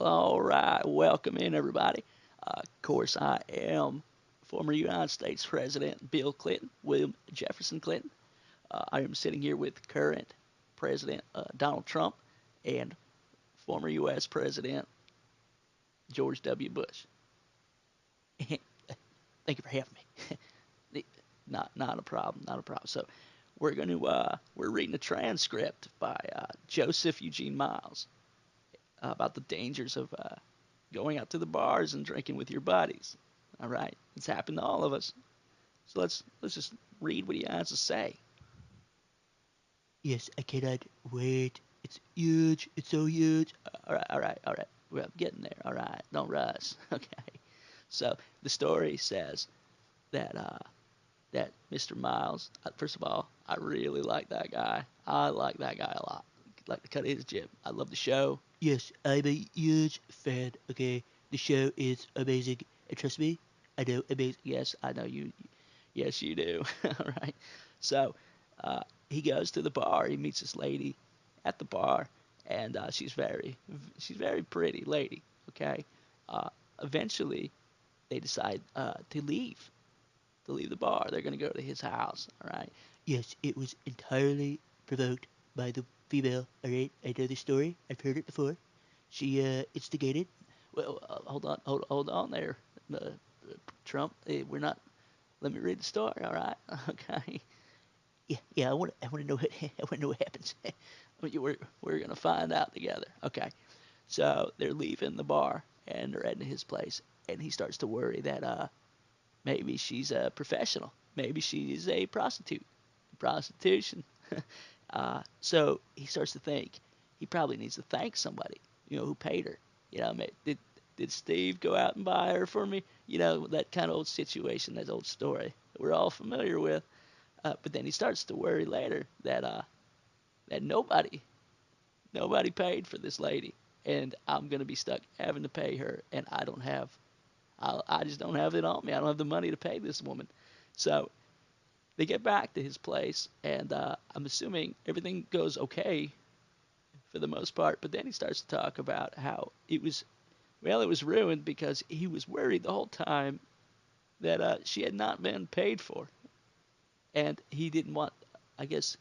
All right, welcome in everybody. Of course, I am former United States President Bill Clinton, William Jefferson Clinton. I am sitting here with current President Donald Trump and former U.S. President George W. Bush. Thank you for having me. Not a problem, not a problem. So we're reading a transcript by Joseph Eugene Miles about the dangers of going out to the bars and drinking with your buddies. All right, it's happened to all of us. So let's just read what he has to say. Yes, I cannot wait. It's huge. It's so huge. All right. We're getting there. All right, don't rush. Okay. So the story says that that Mr. Miles. First of all, I really like that guy. I like that guy a lot. Like to cut his jib. I love the show. Yes, I'm a huge fan. Okay, the show is amazing. And trust me, I know amazing. Yes, I know you. Yes, you do. All right. So he goes to the bar. He meets this lady at the bar, and she's very pretty lady. Okay. Uh, Eventually, they decide to leave the bar. They're gonna go to his house. All right. Yes, it was entirely provoked by the female. Alright, I know the story. I've heard it before. She instigated. Well, hold on there, uh, Trump. We're not. Let me read the story. All right. Okay. Yeah. I want to know what I want to know what happens. We're gonna find out together. Okay. So they're leaving the bar and they're heading to his place, and he starts to worry that maybe she's a professional, maybe she's a prostitute, prostitution. So he starts to think he probably needs to thank somebody, who paid her. Did Steve go out and buy her for me? That kind of old situation, that old story that we're all familiar with. But then he starts to worry later that nobody paid for this lady, and I'm gonna be stuck having to pay her, and I just don't have it on me. I don't have the money to pay this woman. So they get back to his place, and I'm assuming everything goes okay for the most part. But then he starts to talk about how it was ruined because he was worried the whole time that she had not been paid for, and he didn't want. I guess.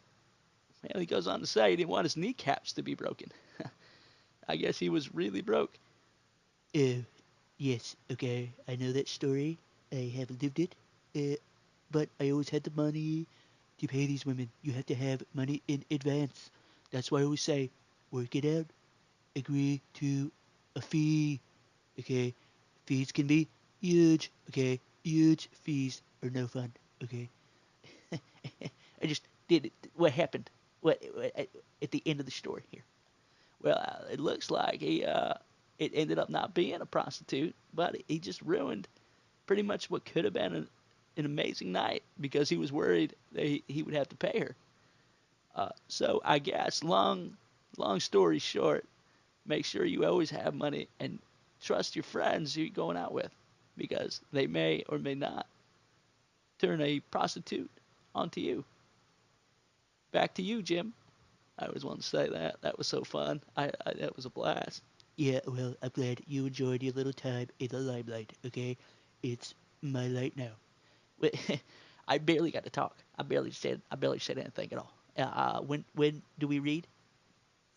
Well, he goes on to say he didn't want his kneecaps to be broken. I guess he was really broke. Oh, yes. Okay, I know that story. I have lived it. Uh, but I always had the money to pay these women. You have to have money in advance. That's why I always say, work it out. Agree to a fee. Okay, fees can be huge. Okay, huge fees are no fun. Okay. I just did it. What happened? What at the end of the story here? Well, it looks like it ended up not being a prostitute, but he just ruined pretty much what could have been an amazing night because he was worried that he would have to pay her. So I guess long story short, make sure you always have money and trust your friends you're going out with because they may or may not turn a prostitute onto you. Back to you, Jim. I always wanted to say that. That was so fun. That was a blast. Yeah, well, I'm glad you enjoyed your little time in the limelight. Okay, it's my light now. I barely got to talk. I barely said anything at all. When do we read?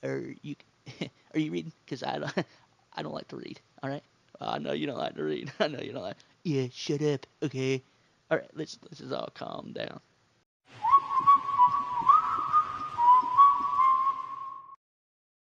Or you are you reading? Because I don't like to read. All right. I know you don't like to read. I know you don't like. Yeah, shut up. Okay. All right. Let's just all calm down.